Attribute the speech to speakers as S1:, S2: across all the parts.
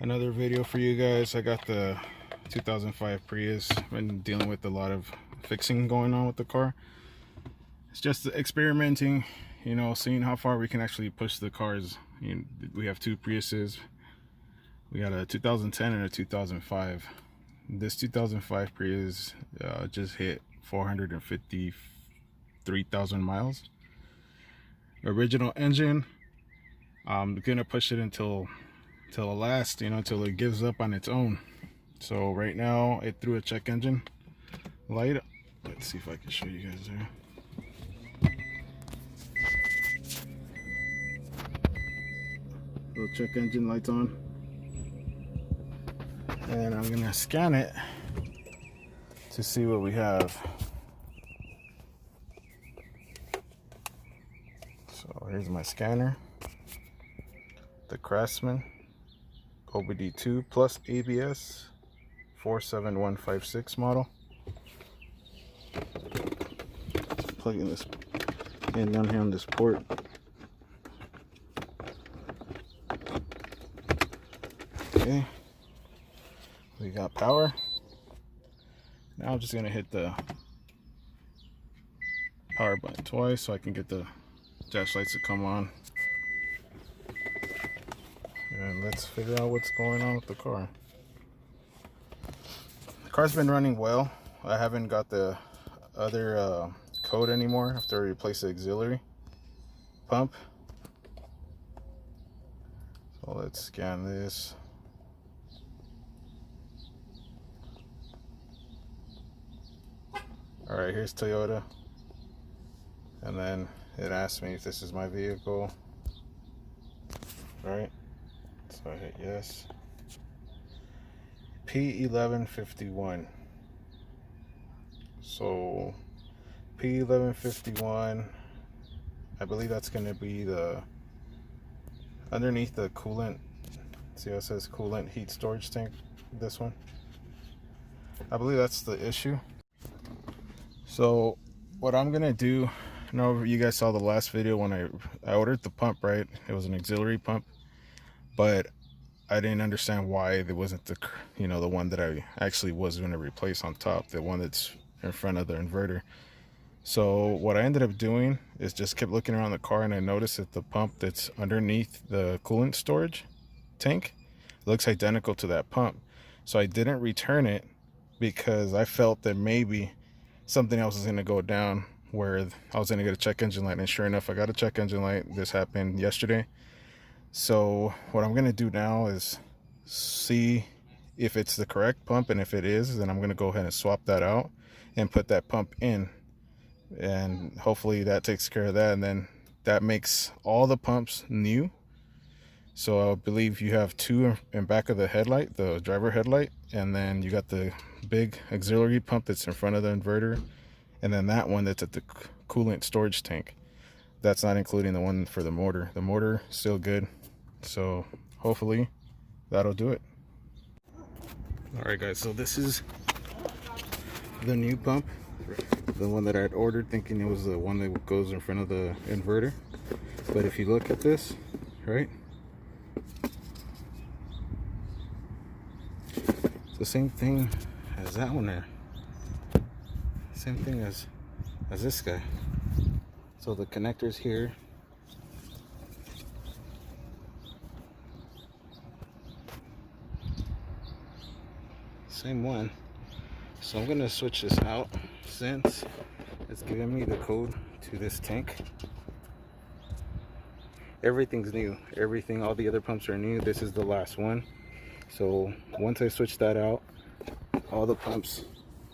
S1: Another video for you guys. I got the 2005 Prius. Been dealing with a lot of fixing going on with the car. It's just experimenting, you know, seeing how far we can actually push the cars. You know, we have two Priuses. We got a 2010 and a 2005. This 2005 Prius just hit 453,000 miles. Original engine. I'm gonna push it until the last, you know, until it gives up on its own. So right now it threw a check engine light. Let's see if I can show you guys there. Little check engine lights on, and I'm gonna scan it to see what we have. So here's my scanner, the Craftsman OBD2 plus ABS 47156 model. Just plugging this in down here on this port. Okay, we got power. Now I'm just gonna hit the power button twice so I can get the dash lights to come on. And let's figure out what's going on with the car. The car's been running well. I haven't got the other code anymore after I replaced the auxiliary pump. So let's scan this. Alright, here's Toyota. And then it asks me if this is my vehicle. Right? So I hit yes. P1151. So P1151, I believe that's going to be the underneath the coolant. See how it says coolant heat storage tank? This one, I believe that's the issue. So what I'm gonna do, I know you guys saw the last video when I ordered the pump, right? It was an auxiliary pump, but I didn't understand why it wasn't the, you know, the one that I actually was going to replace on top, the one that's in front of the inverter. So what I ended up doing is just kept looking around the car, and I noticed that the pump that's underneath the coolant storage tank looks identical to that pump. So I didn't return it because I felt that maybe something else is going to go down where I was going to get a check engine light, and sure enough, I got a check engine light. This happened yesterday. So what I'm going to do now is see if it's the correct pump, and if it is, then I'm going to go ahead and swap that out and put that pump in, and hopefully that takes care of that, and then that makes all the pumps new. So I believe you have two in back of the headlight, the driver headlight, and then you got the big auxiliary pump that's in front of the inverter, and then that one that's at the coolant storage tank. That's not including the one for the motor. The motor still good, so hopefully that'll do it. All right guys, so this is the new pump, the one that I'd ordered thinking it was the one that goes in front of the inverter. But if you look at this, right, it's the same thing as that one there, same thing as this guy. So the connectors here, same one. So I'm gonna switch this out since it's giving me the code to this tank. Everything's new, everything, all the other pumps are new. This is the last one. So once I switch that out, all the pumps,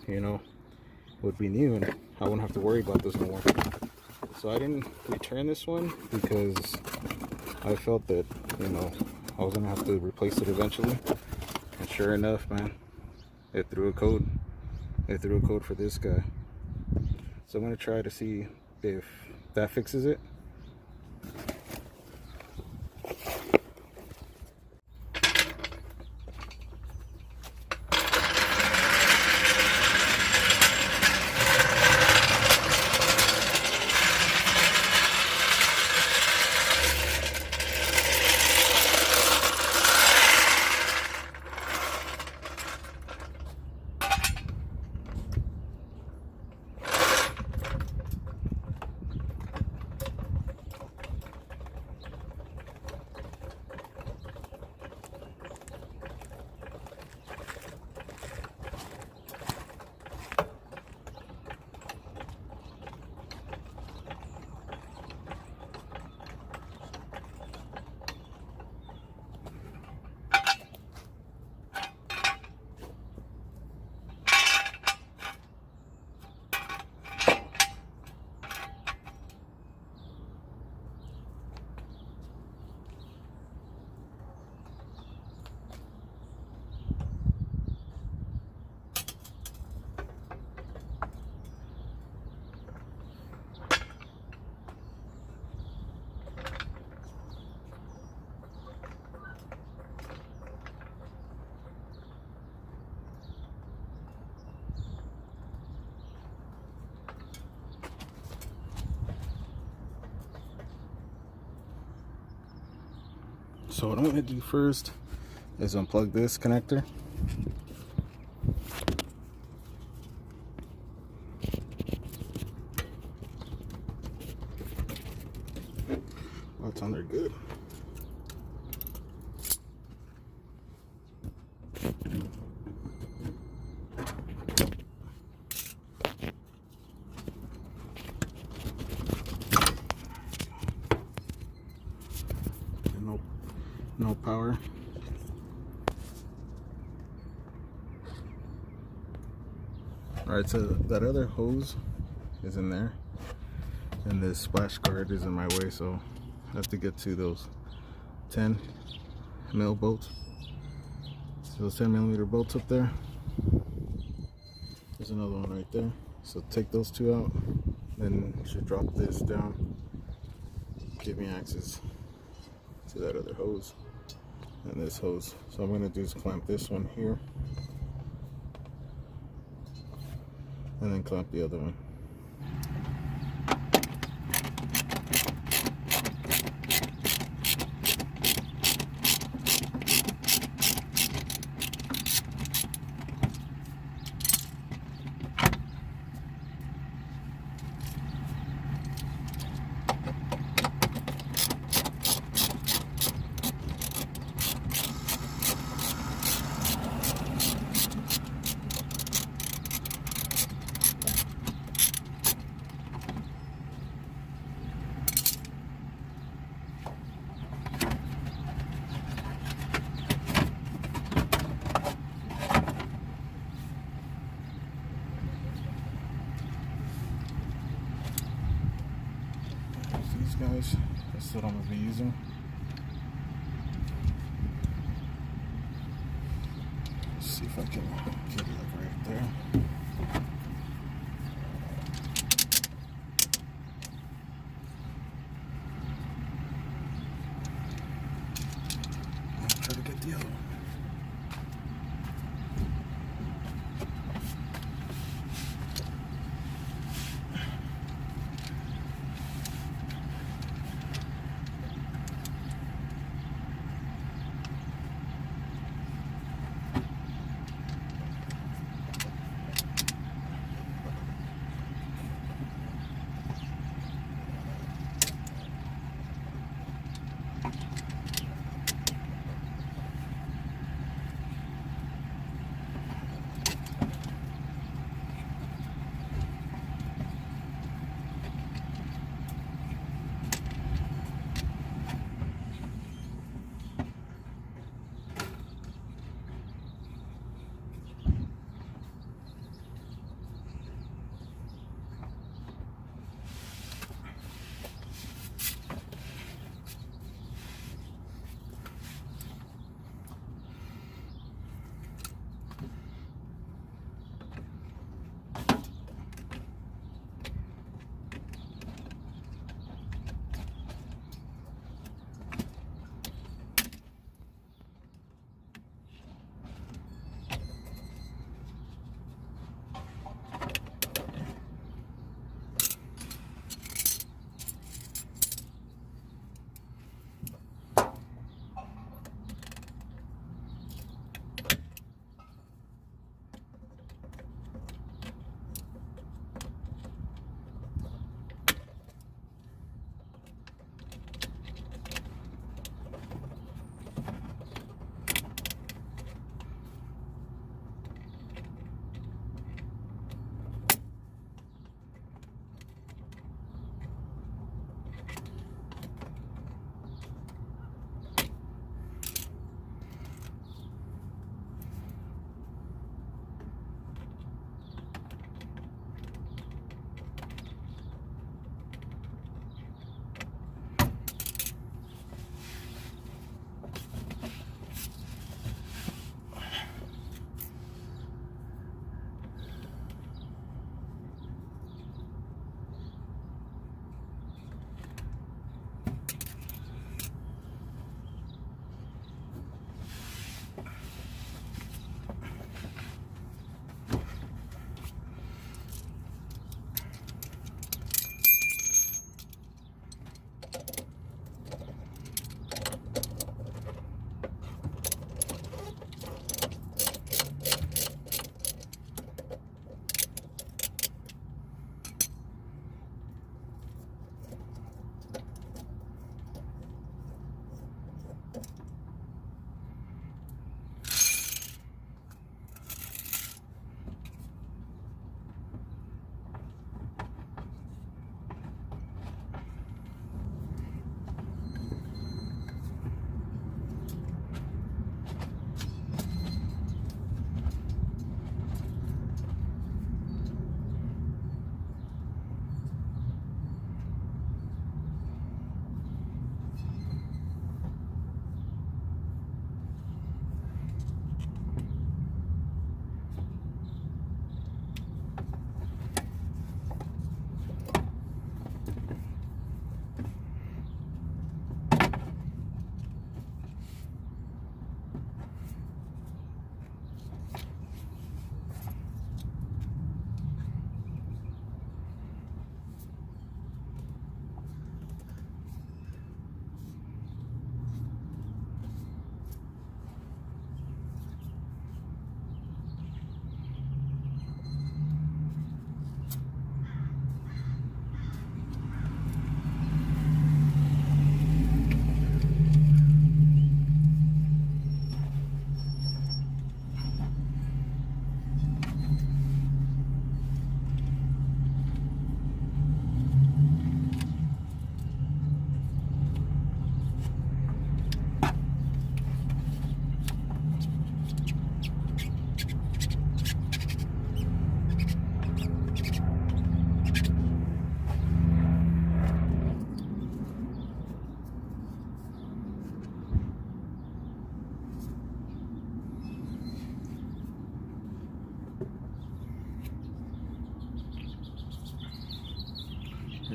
S1: you know, would be new, and I wouldn't have to worry about this no more. So I didn't return this one because I felt that, you know, I was gonna have to replace it eventually. And sure enough, man, it threw a code. It threw a code for this guy. So I'm gonna try to see if that fixes it. So what I'm going to do first is unplug this connector. Well, it's on there good. No power. Alright, so that other hose is in there, and this splash guard is in my way, so I have to get to those 10mm bolts. So those 10mm bolts up there. There's another one right there. So take those two out, then you should drop this down, give me access to that other hose and this hose. So I'm going to do is clamp this one here and then clamp the other one. Guys, that's what I'm going to be using. Let's see if I can get it like right there. I'll try to get the other one.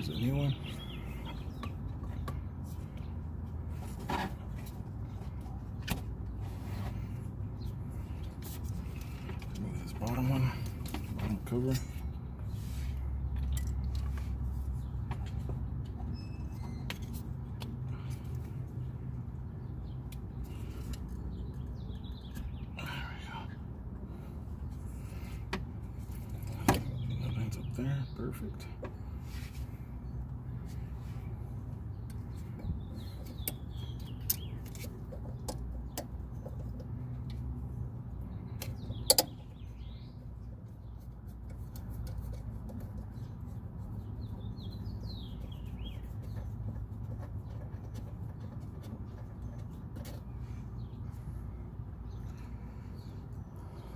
S1: Here's a new one. Remove this bottom one, bottom cover. That lines up there, perfect.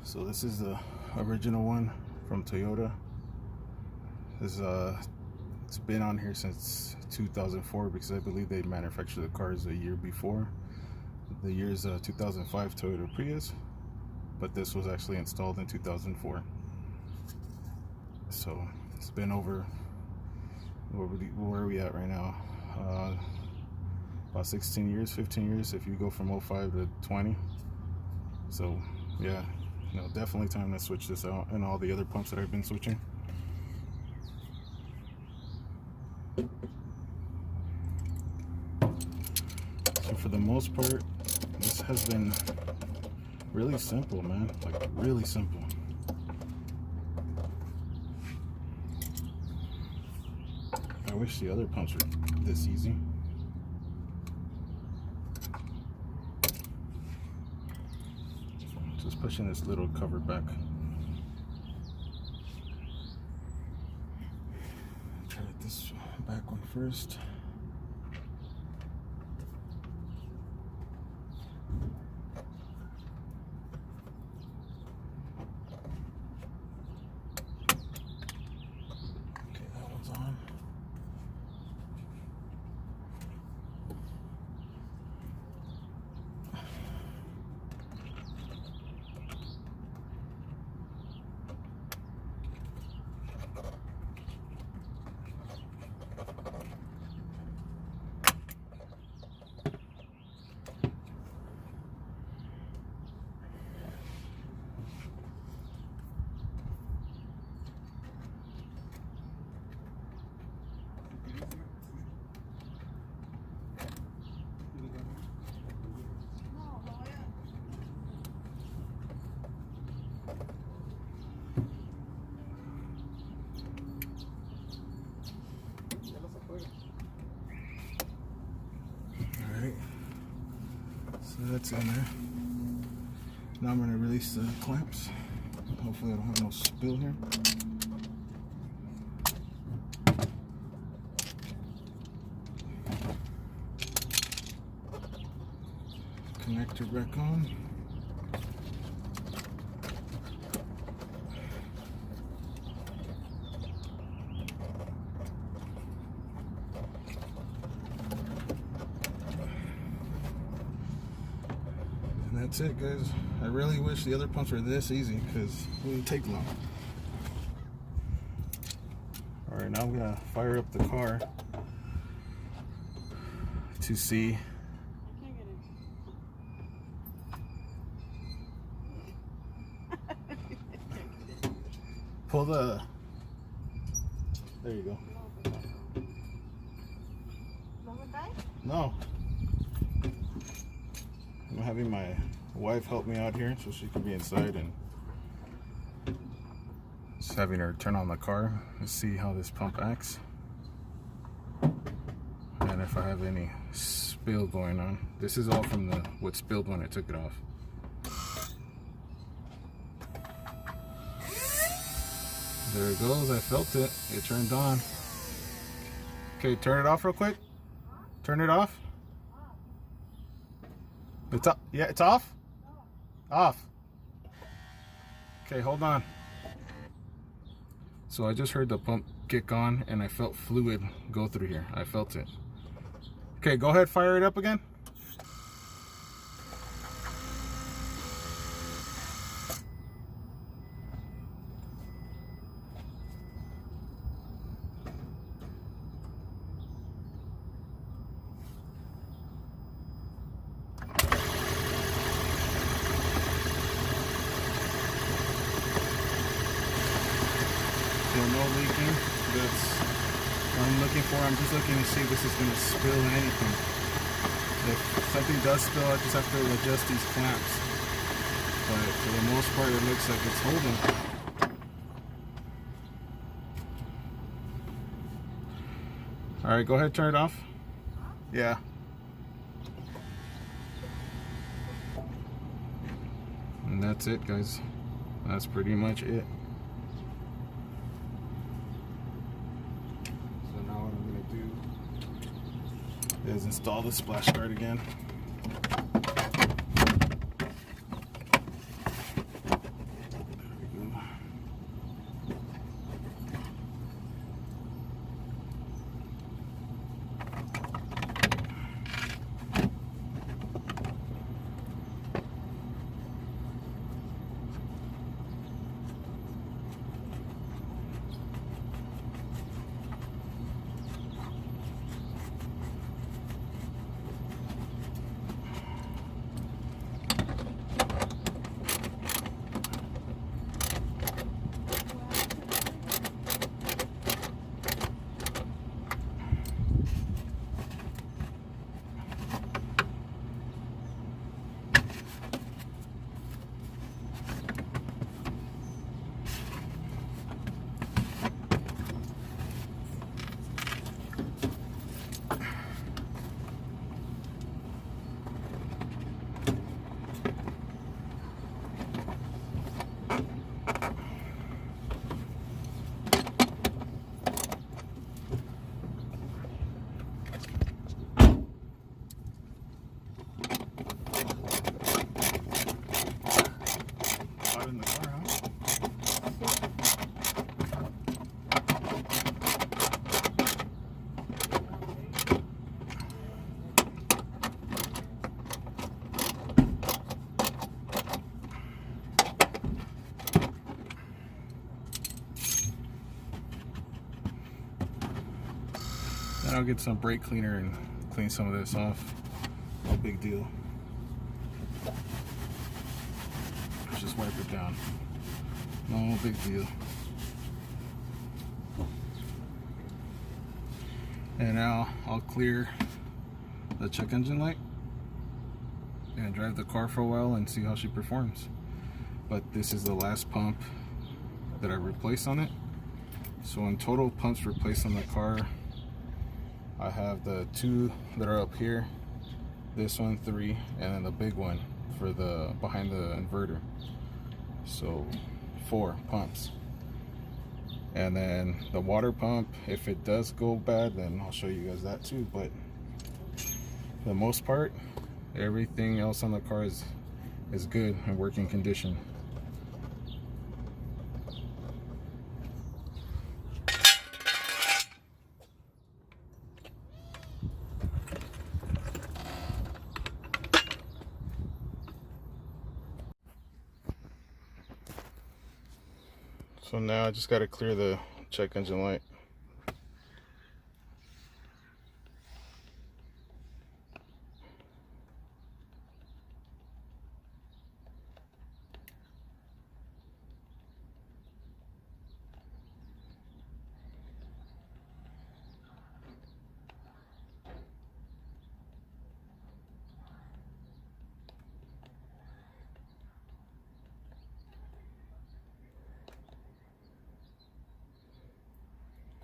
S1: So this is the original one from Toyota. This it's been on here since 2004 because I believe they manufactured the cars a year before. The year is 2005 Toyota Prius, but this was actually installed in 2004. So it's been over, where are we at right now? About 16 years, 15 years if you go from 05 to 20. So yeah, you know, definitely time to switch this out and all the other pumps that I've been switching. So for the most part, this has been really simple, man, like really simple. I wish the other pumps were this easy. Just pushing this little cover back. Try this back one first. Okay, that one's on. Alright, so that's in there. Now I'm going to release the clamps. Hopefully I don't have no spill here. Connector back on. And that's it, guys. I really wish the other pumps were this easy because it wouldn't take long. Alright, now I'm going to fire up the car to see. Pull the, there you go. No. I'm having my wife help me out here so she can be inside, and just having her turn on the car and see how this pump acts. And if I have any spill going on. This is all from what spilled when I took it off. There it goes, I felt it. It turned on. Okay, turn it off real quick. Turn it off. It's up. Yeah, it's off? Off. Okay, hold on. So I just heard the pump kick on and I felt fluid go through here. I felt it. Okay, go ahead, fire it up again. leaking. That's what I'm looking for. I'm just looking to see if this is going to spill anything. If something does spill, I just have to adjust these clamps. But for the most part, it looks like it's holding. Alright, go ahead, turn it off. Yeah. And that's it, guys. That's pretty much it. So now what I'm gonna do is install the splash guard again. Then I'll get some brake cleaner and clean some of this off. No big deal. Let's just wipe it down. No big deal. And now I'll clear the check engine light and drive the car for a while and see how she performs. But this is the last pump that I replaced on it. So in total pumps replaced on the car, I have the 2 that are up here, this one 3, and then the big one for the behind the inverter. So 4 pumps. And then the water pump, if it does go bad, then I'll show you guys that too. But for the most part, everything else on the car is good and working condition. So now I just got to clear the check engine light.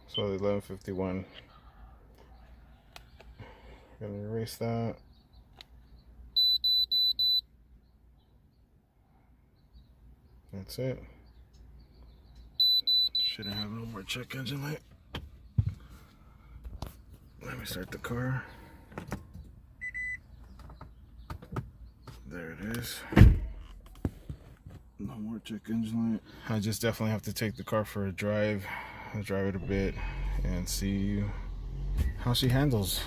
S1: So the 1151, gonna erase that. That's it. Shouldn't have no more check engine light. Let me start the car. There it is. No more check engine light. I just definitely have to take the car for a drive. Drive it a bit and see how she handles.